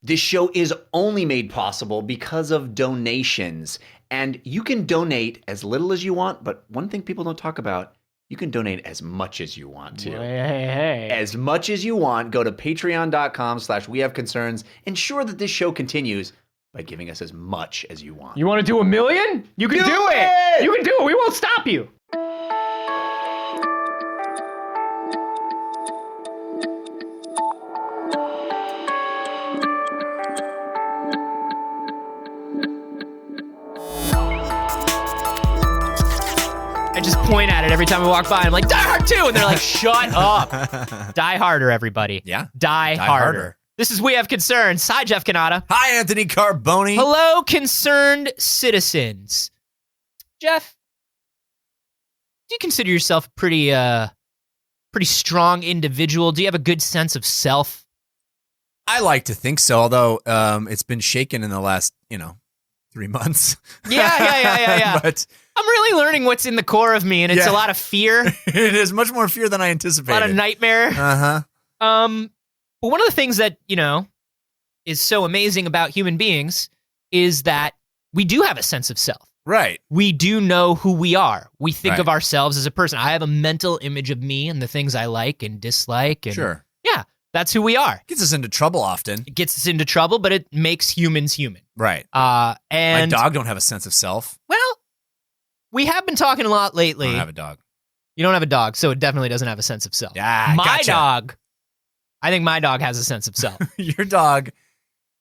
This show is only made possible because of donations. And you can donate as little as you want, but one thing people don't talk about, you can donate as much as you want to. Hey. As much as you want. Go to patreon.com/wehaveconcerns. Ensure that this show continues by giving us as much as you want. You want to do 1 million? You can do it! You can do it. We won't stop you. I just point at it every time we walk by. I'm like, Die Hard 2! And they're like, shut up. Die harder, everybody. Yeah. Die harder. This is We Have Concerns. Hi, Jeff Cannata. Hi, Anthony Carboni. Hello, concerned citizens. Jeff, do you consider yourself a pretty strong individual? Do you have a good sense of self? I like to think so, although it's been shaken in the last, 3 months. Yeah. But I'm really learning what's in the core of me, and it's a lot of fear. It is much more fear than I anticipated. A lot of nightmare. Uh-huh. But one of the things that, is so amazing about human beings is that we do have a sense of self. Right. We do know who we are. We think of ourselves as a person. I have a mental image of me and the things I like and dislike. And sure. Yeah, that's who we are. Gets us into trouble often. It gets us into trouble, but it makes humans human. Right. And my dog don't have a sense of self. Well, we have been talking a lot lately. I don't have a dog. You don't have a dog, so it definitely doesn't have a sense of self. Yeah, my dog, I think my dog has a sense of self. Your dog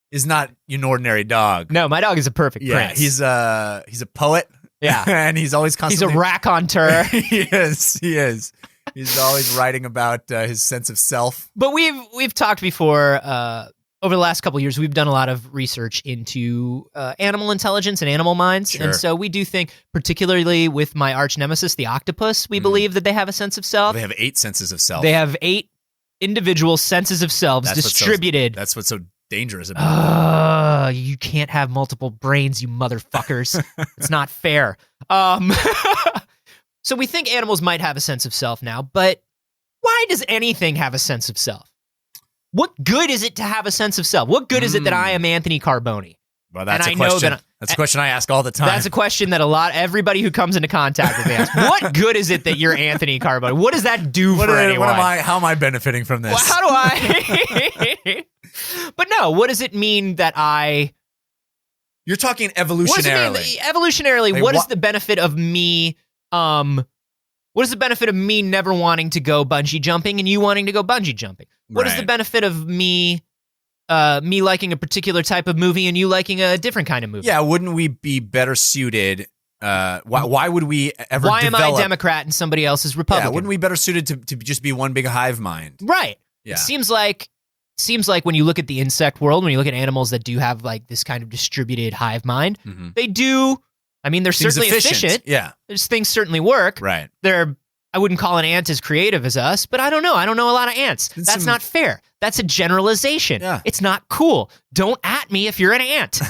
is not an ordinary dog. No, my dog is a perfect prince. He's a poet. Yeah. And he's always constantly... He's a raconteur. He is. He's always writing about his sense of self. But we've talked before, over the last couple of years, we've done a lot of research into animal intelligence and animal minds. Sure. And so we do think, particularly with my arch nemesis, the octopus, we believe that they have a sense of self. They have 8 senses of self. They have 8 individual senses of selves distributed. That's what's so dangerous about it. You can't have multiple brains, you motherfuckers. It's not fair. So we think animals might have a sense of self now, but why does anything have a sense of self? What good is it to have a sense of self? What good is it that I am Anthony Carboni? Well, that's a question. That's a question I ask all the time. That's a question that everybody who comes into contact with me asks. What good is it that you're Anthony Carboni? What does that do for anyone? How am I benefiting from this? Well, how do I? But no, what does it mean that I... You're talking evolutionarily. Evolutionarily, what is the benefit of me... what is the benefit of me never wanting to go bungee jumping and you wanting to go bungee jumping? What is the benefit of me liking a particular type of movie and you liking a different kind of movie? Yeah, wouldn't we be better suited? Why would we ever Why am I Democrat and somebody else is Republican? Yeah, wouldn't we be better suited to just be one big hive mind? Right. Yeah. It seems like when you look at the insect world, when you look at animals that do have like this kind of distributed hive mind, they do... I mean, they're certainly efficient. Yeah. Things certainly work. Right. I wouldn't call an ant as creative as us, but I don't know. I don't know a lot of ants. That's not fair. That's a generalization. Yeah. It's not cool. Don't at me if you're an ant.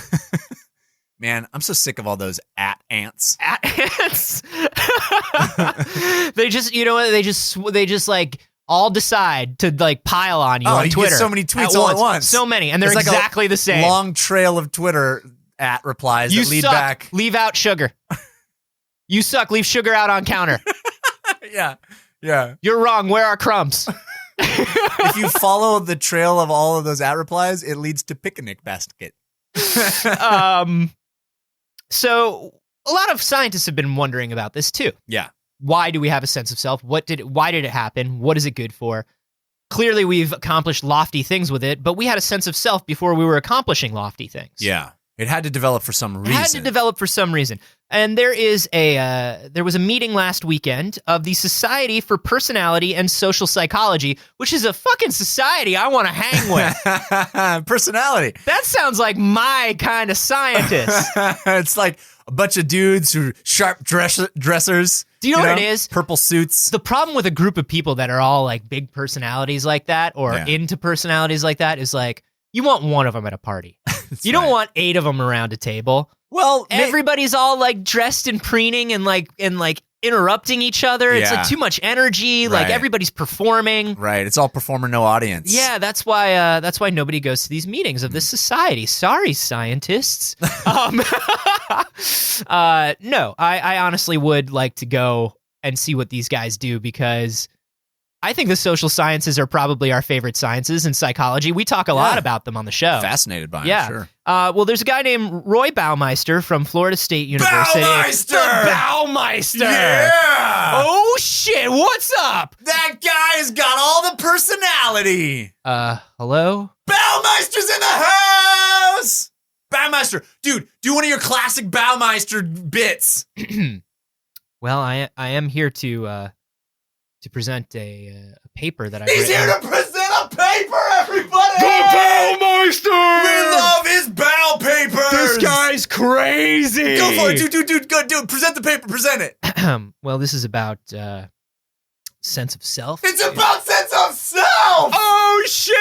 Man, I'm so sick of all those ants. Ants. They just, they just like all decide to like pile on you on Twitter. Get so many tweets all at once. So many, and they're like exactly the same. Long trail of Twitter replies that lead back. Leave out sugar. You suck. Leave sugar out on counter. Yeah. You're wrong. Where are crumbs? If you follow the trail of all of those replies, it leads to picnic basket. So a lot of scientists have been wondering about this too. Yeah. Why do we have a sense of self? Why did it happen? What is it good for? Clearly, we've accomplished lofty things with it, but we had a sense of self before we were accomplishing lofty things. Yeah. It had to develop for some reason. And there was a meeting last weekend of the Society for Personality and Social Psychology, which is a fucking society I want to hang with. Personality. That sounds like my kind of scientist. It's like a bunch of dudes who are sharp dressers. Do you know what it is? Purple suits. The problem with a group of people that are all like big personalities like that or into personalities like that is like, you want one of them at a party. You don't want 8 of them around a table. Well, everybody's all like dressed and preening and like interrupting each other. It's Yeah. like too much energy. Like Right. everybody's performing. Right. It's all performer, no audience. Yeah, that's why nobody goes to these meetings of this society. Sorry, scientists. No, I honestly would like to go and see what these guys do because I think the social sciences are probably our favorite sciences, and psychology. We talk a lot about them on the show. Fascinated by them, Yeah. sure. Well, there's a guy named Roy Baumeister from Florida State University. Baumeister! The Baumeister! Yeah! Oh, shit, what's up? That guy's got all the personality. Hello? Baumeister's in the house! Baumeister, dude, do one of your classic Baumeister bits. Well, I am here to present a paper that I've He's written. here to present a paper, everybody! Baumeister! We love his bow papers! This guy's crazy! Go for it, dude, go, dude. Present the paper, present it. Well, this is about sense of self. It's about sense of self! Oh shit!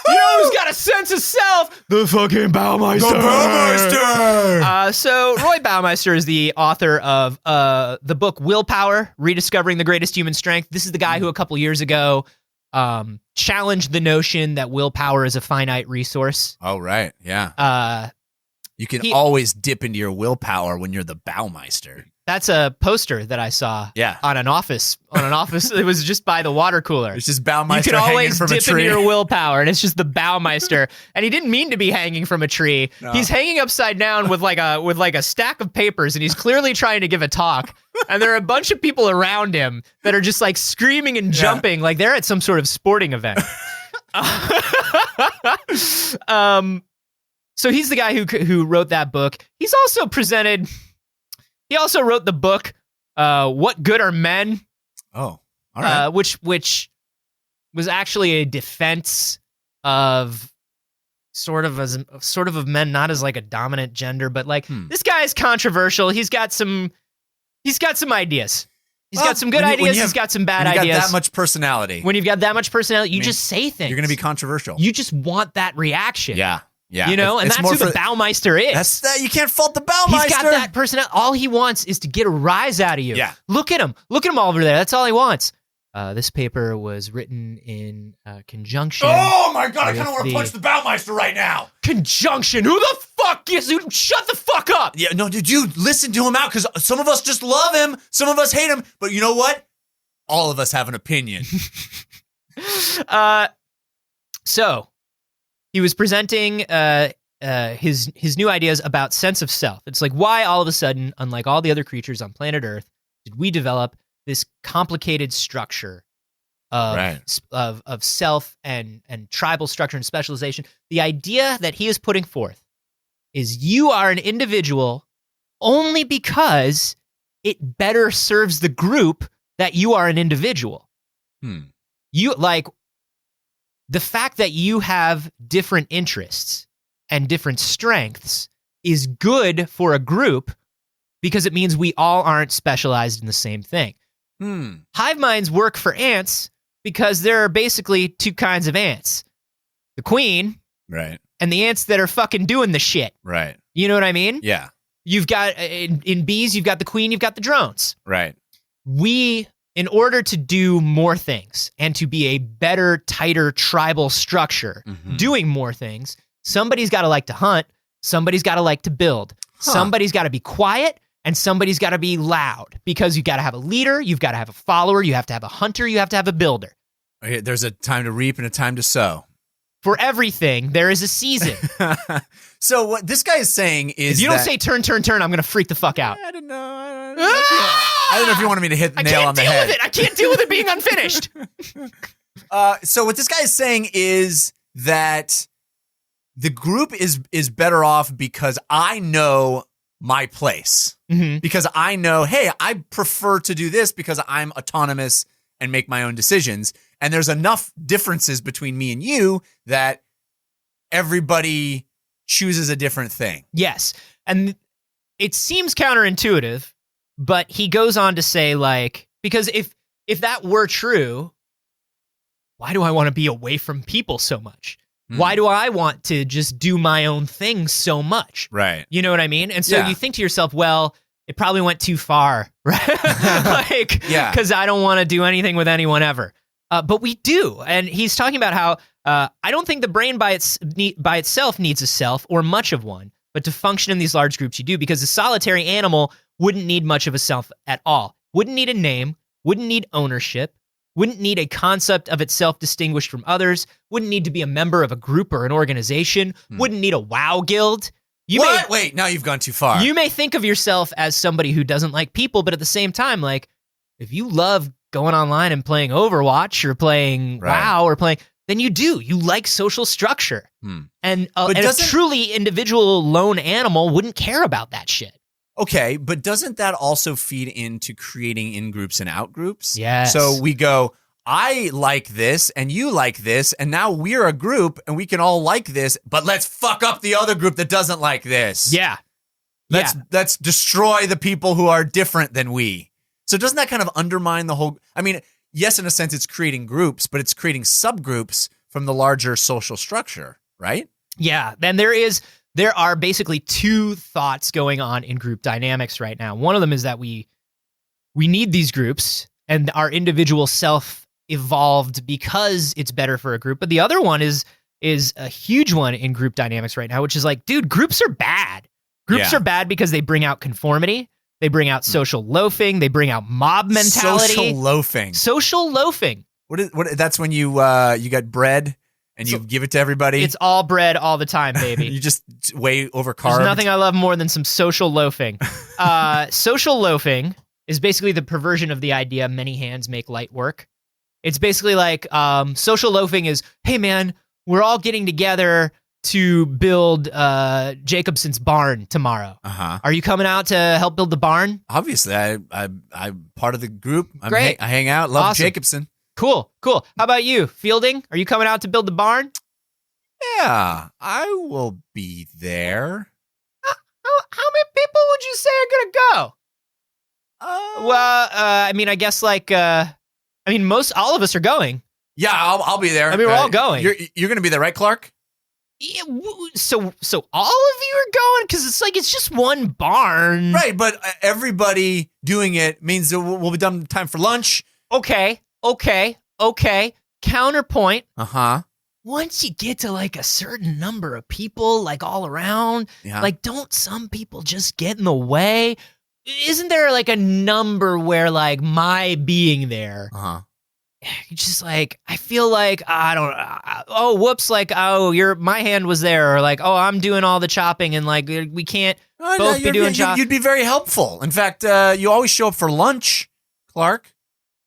You know who's got a sense of self? The fucking Baumeister. The Baumeister! So Roy Baumeister is the author of the book Willpower: Rediscovering the Greatest Human Strength. This is the guy who a couple years ago challenged the notion that willpower is a finite resource. Oh, right, yeah. You can always dip into your willpower when you're the Baumeister. That's a poster that I saw on an office. It was just by the water cooler. It's just Baumeister you can hanging always from a dip tree. into your willpower, and it's just the Baumeister. And he didn't mean to be hanging from a tree. No. He's hanging upside down with like a stack of papers, and he's clearly trying to give a talk. And there are a bunch of people around him that are just like screaming and jumping, like they're at some sort of sporting event. So he's the guy who wrote that book. He's also presented. He also wrote the book, "What Good Are Men?" Oh, all right. Which was actually a defense of sort of men, not as like a dominant gender, but like this guy is controversial. He's got some ideas. He's got some good ideas. He's got some bad ideas. When you've got that much personality. When you've got that much personality, you just say things. You're going to be controversial. You just want that reaction. Yeah. You know, and that's who the Baumeister is. That's that. You can't fault the Baumeister. He's got that personality. All he wants is to get a rise out of you. Yeah. Look at him. Look at him over there. That's all he wants. This paper was written in conjunction. Oh my God! I kind of want to punch the Baumeister right now. Conjunction. Who the fuck is? Shut the fuck up. Yeah. No, dude. Listen to him out, because some of us just love him. Some of us hate him. But you know what? All of us have an opinion. So he was presenting his new ideas about sense of self. It's like, why all of a sudden, unlike all the other creatures on planet Earth, did we develop this complicated structure of self and tribal structure and specialization? The idea that he is putting forth is you are an individual only because it better serves the group that you are an individual. You like the fact that you have different interests and different strengths is good for a group because it means we all aren't specialized in the same thing. Hive minds work for ants because there are basically two kinds of ants. The queen. Right. And the ants that are fucking doing the shit. Right. You know what I mean? Yeah. You've got, in bees, you've got the queen, you've got the drones. Right. In order to do more things and to be a better, tighter tribal structure, doing more things, somebody's got to like to hunt, somebody's got to like to build, somebody's got to be quiet, and somebody's got to be loud, because you got to have a leader, you've got to have a follower, you have to have a hunter, you have to have a builder. Okay, there's a time to reap and a time to sow. For everything, there is a season. So what this guy is saying is, if you don't say turn, I'm going to freak the fuck out. I don't know. I don't know if you wanted me to hit the nail on the head. I can't deal with it being unfinished. So what this guy is saying is that the group is better off because I know my place. Because I know, hey, I prefer to do this because I'm autonomous and make my own decisions. And there's enough differences between me and you that everybody chooses a different thing. Yes. And it seems counterintuitive, but he goes on to say, like, because if that were true, why do I want to be away from people so much? Why do I want to just do my own thing so much? Right. You know what I mean? And so you think to yourself, well, it probably went too far, right? Because I don't want to do anything with anyone ever. But we do. And he's talking about how I don't think the brain by itself needs a self or much of one, but to function in these large groups you do, because a solitary animal wouldn't need much of a self at all. Wouldn't need a name, wouldn't need ownership, wouldn't need a concept of itself distinguished from others, wouldn't need to be a member of a group or an organization, wouldn't need a WoW guild. Wait, now you've gone too far. You may think of yourself as somebody who doesn't like people, but at the same time, like, if you love going online and playing Overwatch or playing WoW or playing, then you like social structure. And a truly individual lone animal wouldn't care about that shit. Okay, but doesn't that also feed into creating in-groups and out-groups? Yes. So we go, I like this and you like this, and now we're a group and we can all like this, but let's fuck up the other group that doesn't like this. Yeah. Let's destroy the people who are different than we. So doesn't that kind of undermine the whole... I mean, yes, in a sense, it's creating groups, but it's creating subgroups from the larger social structure, right? Yeah, then there are basically two thoughts going on in group dynamics right now. One of them is that we need these groups and our individual self evolved because it's better for a group. But the other one is a huge one in group dynamics right now, which is like, dude, groups are bad. Groups are bad because they bring out conformity. They bring out social loafing. They bring out mob mentality. Social loafing. What? That's when you got bread and you give it to everybody. It's all bread all the time, baby. You just way overcarbed. There's nothing I love more than some social loafing. Social loafing is basically the perversion of the idea many hands make light work. It's basically like social loafing is, hey man, we're all getting together to build Jacobson's barn tomorrow. Are you coming out to help build the barn? Obviously, I'm part of the group. Great. I hang out. Love Awesome. Jacobson. Cool. How about you, Fielding? Are you coming out to build the barn? Yeah, I will be there. How many people would you say are gonna go? I mean, I guess like, all of us are going. Yeah, I'll be there. I mean, we're all going. You're going to be there, right, Clark? Yeah, so all of you are going because it's just one barn, right? But everybody doing it means that we'll be done in time for lunch. Okay. Counterpoint. Once you get to like a certain number of people, like all around, like don't some people just get in the way? Isn't there like a number where like my being there? Just like, I feel like, my hand was there, or like, oh, I'm doing all the chopping, and like, we can't both be doing chopping. You'd be very helpful. In fact, you always show up for lunch, Clark.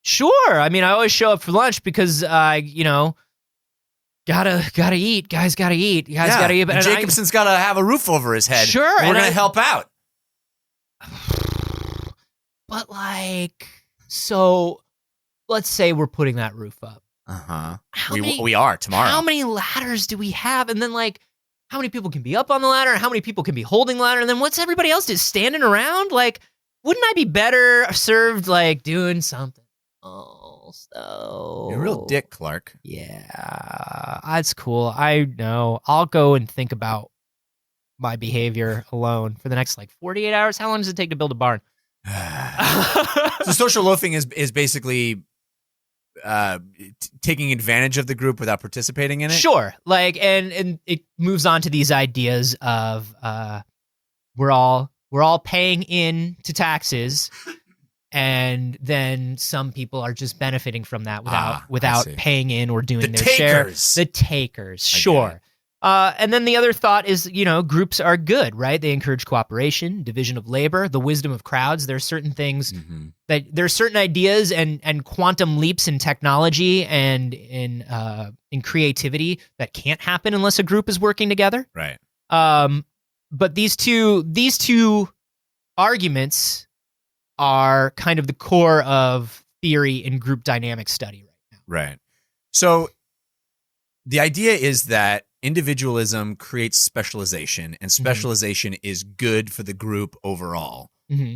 Sure. I mean, I always show up for lunch because, gotta eat. Guys gotta eat. Gotta eat. But Jacobson's gotta have a roof over his head. Sure. And we're gonna help out. But like, so... let's say we're putting that roof up. We are tomorrow. How many ladders do we have? And then like, how many people can be up on the ladder? And how many people can be holding the ladder? And then what's everybody else just standing around? Like, wouldn't I be better served like doing something else though? You're a real dick, Clark. Yeah, that's cool. I know. I'll go and think about my behavior alone for the next like 48 hours. How long does it take to build a barn? So social loafing is basically taking advantage of the group without participating in it? Sure. Like, and it moves on to these ideas of we're all paying in to taxes, and then some people are just benefiting from that without paying in or doing their share. The takers, sure. And then the other thought is, groups are good, right? They encourage cooperation, division of labor, the wisdom of crowds. There are certain things that there are certain ideas and quantum leaps in technology and in creativity that can't happen unless a group is working together. Right. But these two arguments are kind of the core of theory in group dynamic study right now. Right. So the idea is that individualism creates specialization, and specialization is good for the group overall.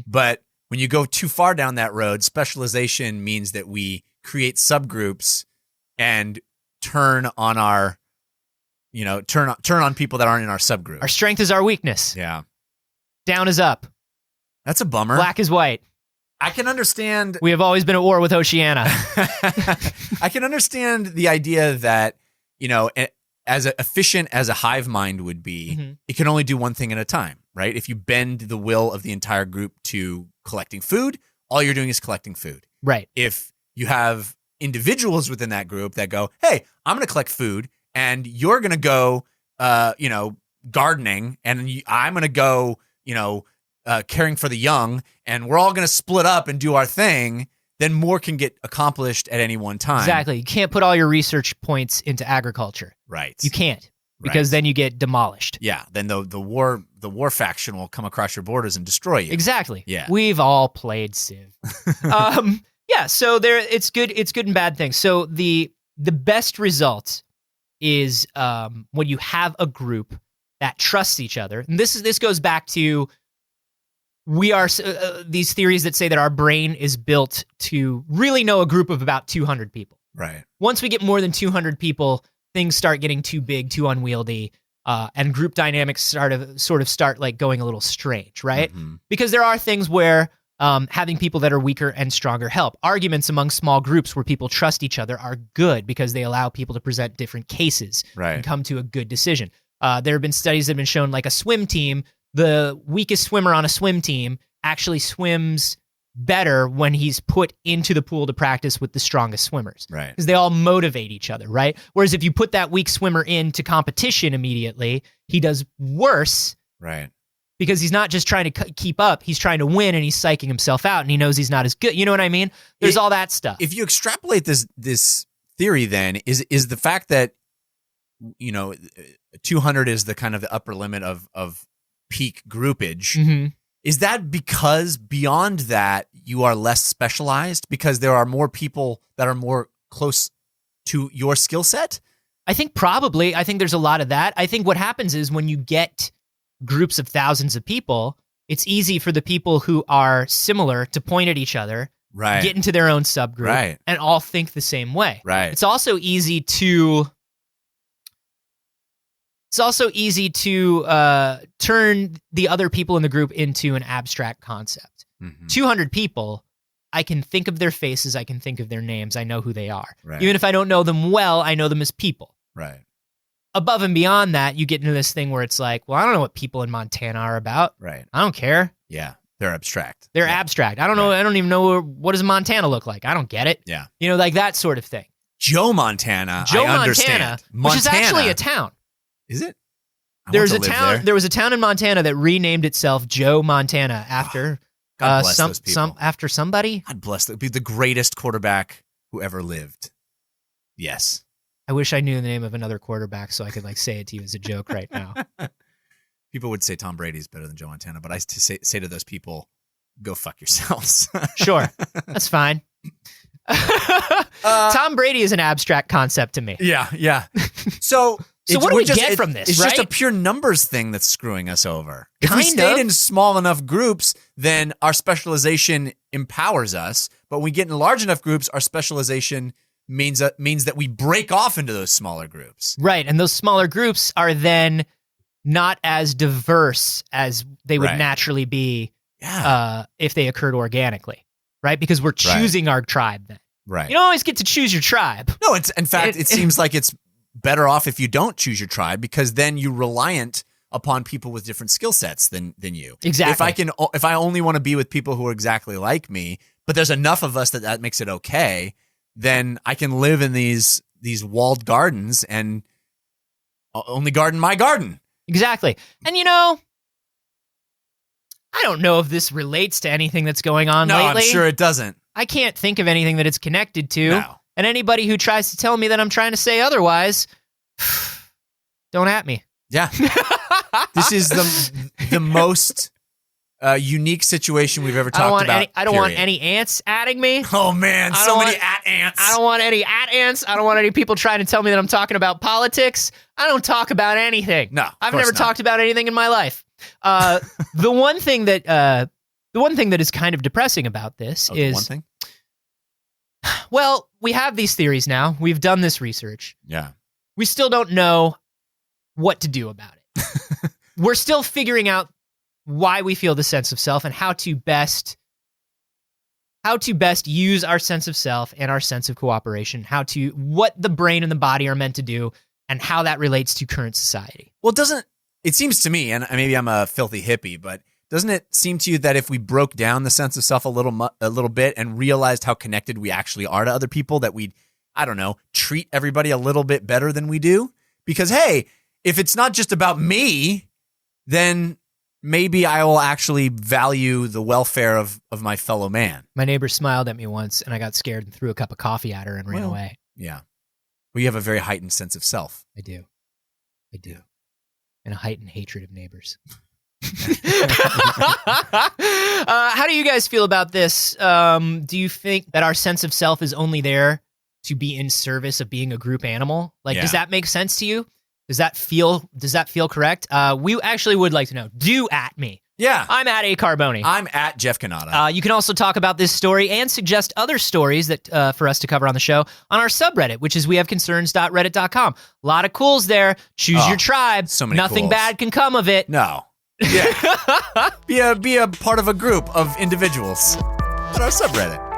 But when you go too far down that road, specialization means that we create subgroups and turn on our, turn on people that aren't in our subgroup. Our strength is our weakness. Yeah. Down is up. That's a bummer. Black is white. I can understand. We have always been at war with Oceania. I can understand the idea that, as efficient as a hive mind would be, it can only do one thing at a time, right? If you bend the will of the entire group to collecting food, all you're doing is collecting food. Right. If you have individuals within that group that go, hey, I'm going to collect food and you're going to go, gardening and I'm going to go, caring for the young, and we're all going to split up and do our thing, then more can get accomplished at any one time. Exactly. You can't put all your research points into agriculture. Right. You can't, because then you get demolished. Yeah. Then the war faction will come across your borders and destroy you. Exactly. Yeah. We've all played Civ. Yeah. So it's good and bad things. So the best result is when you have a group that trusts each other. And this goes back to these theories that say that our brain is built to really know a group of about 200 people. Right. Once we get more than 200 people, things start getting too big, too unwieldy, and group dynamics sort of start like going a little strange, right? Mm-hmm. Because there are things where having people that are weaker and stronger help. Arguments among small groups where people trust each other are good because they allow people to present different cases and come to a good decision. There have been studies that have been shown, like a swim team, the weakest swimmer on a swim team actually swims better when he's put into the pool to practice with the strongest swimmers. Right. Because they all motivate each other, right? Whereas if you put that weak swimmer into competition immediately, he does worse. Right. Because he's not just trying to keep up, he's trying to win, and he's psyching himself out, and he knows he's not as good. You know what I mean? There's all that stuff. If you extrapolate this theory, then is the fact that 200 is the kind of the upper limit of peak groupage. Mm-hmm. Is that because beyond that you are less specialized because there are more people that are more close to your skill set? I think probably. I think there's a lot of that. I think what happens is when you get groups of thousands of people, it's easy for the people who are similar to point at each other, right, get into their own subgroup, right, and all think the same way. Right. It's also easy to turn the other people in the group into an abstract concept. Mm-hmm. 200 people, I can think of their faces, I can think of their names, I know who they are. Right. Even if I don't know them well, I know them as people. Right. Above and beyond that, you get into this thing where it's like, well, I don't know what people in Montana are about. Right. I don't care. Yeah. They're abstract. They're abstract. I don't know. I don't even know what does Montana look like. I don't get it. Yeah. Like that sort of thing. Joe Montana, I understand. Which is actually a town. Is it? There was a town in Montana that renamed itself Joe Montana after God bless those people. After somebody. God bless them. Be the greatest quarterback who ever lived. Yes. I wish I knew the name of another quarterback so I could say it to you as a joke right now. People would say Tom Brady's better than Joe Montana, but I say to those people, go fuck yourselves. Sure. That's fine. Tom Brady is an abstract concept to me. Yeah, yeah. So what do we get from this, It's right? just a pure numbers thing that's screwing us over. If we stayed in small enough groups, then our specialization empowers us. But when we get in large enough groups, our specialization means that we break off into those smaller groups. Right, and those smaller groups are then not as diverse as they would naturally be if they occurred organically, right? Because we're choosing our tribe then. Right. You don't always get to choose your tribe. No, in fact, it seems like it's better off if you don't choose your tribe because then you're reliant upon people with different skill sets than you. Exactly. If I only want to be with people who are exactly like me, but there's enough of us that makes it okay, then I can live in these walled gardens and only garden my garden. Exactly. And I don't know if this relates to anything that's going on lately. No, I'm sure it doesn't. I can't think of anything that it's connected to. No. And anybody who tries to tell me that I'm trying to say otherwise, don't at me. Yeah. This is the most unique situation we've ever talked about. I don't want any ants atting me. Oh, man. So many ants. I don't want any ants. I don't want any people trying to tell me that I'm talking about politics. I don't talk about anything. No, I've never talked about anything in my life. The one thing that is kind of depressing about this is... one thing? Well, we have these theories now. We've done this research. Yeah. We still don't know what to do about it. We're still figuring out why we feel the sense of self and how to best use our sense of self and our sense of cooperation, what the brain and the body are meant to do, and how that relates to current society. Well, it seems to me, and maybe I'm a filthy hippie, but doesn't it seem to you that if we broke down the sense of self a little bit and realized how connected we actually are to other people, that we'd, I don't know, treat everybody a little bit better than we do? Because, hey, if it's not just about me, then maybe I will actually value the welfare of my fellow man. My neighbor smiled at me once, and I got scared and threw a cup of coffee at her and ran away. Yeah. Well, you have a very heightened sense of self. I do. And a heightened hatred of neighbors. How do you guys feel about this? Do you think that our sense of self is only there to be in service of being a group animal? Does that make sense to you? Does that feel correct? We actually would like to know. Do at me. Yeah. I'm at A. Carboni. I'm at Jeff Cannata. You can also talk about this story and suggest other stories that for us to cover on the show on our subreddit, which is wehaveconcerns.reddit.com. A lot of cools there. Choose your tribe. So many Nothing cools. bad can come of it. No. Yeah. Be a part of a group of individuals at our subreddit.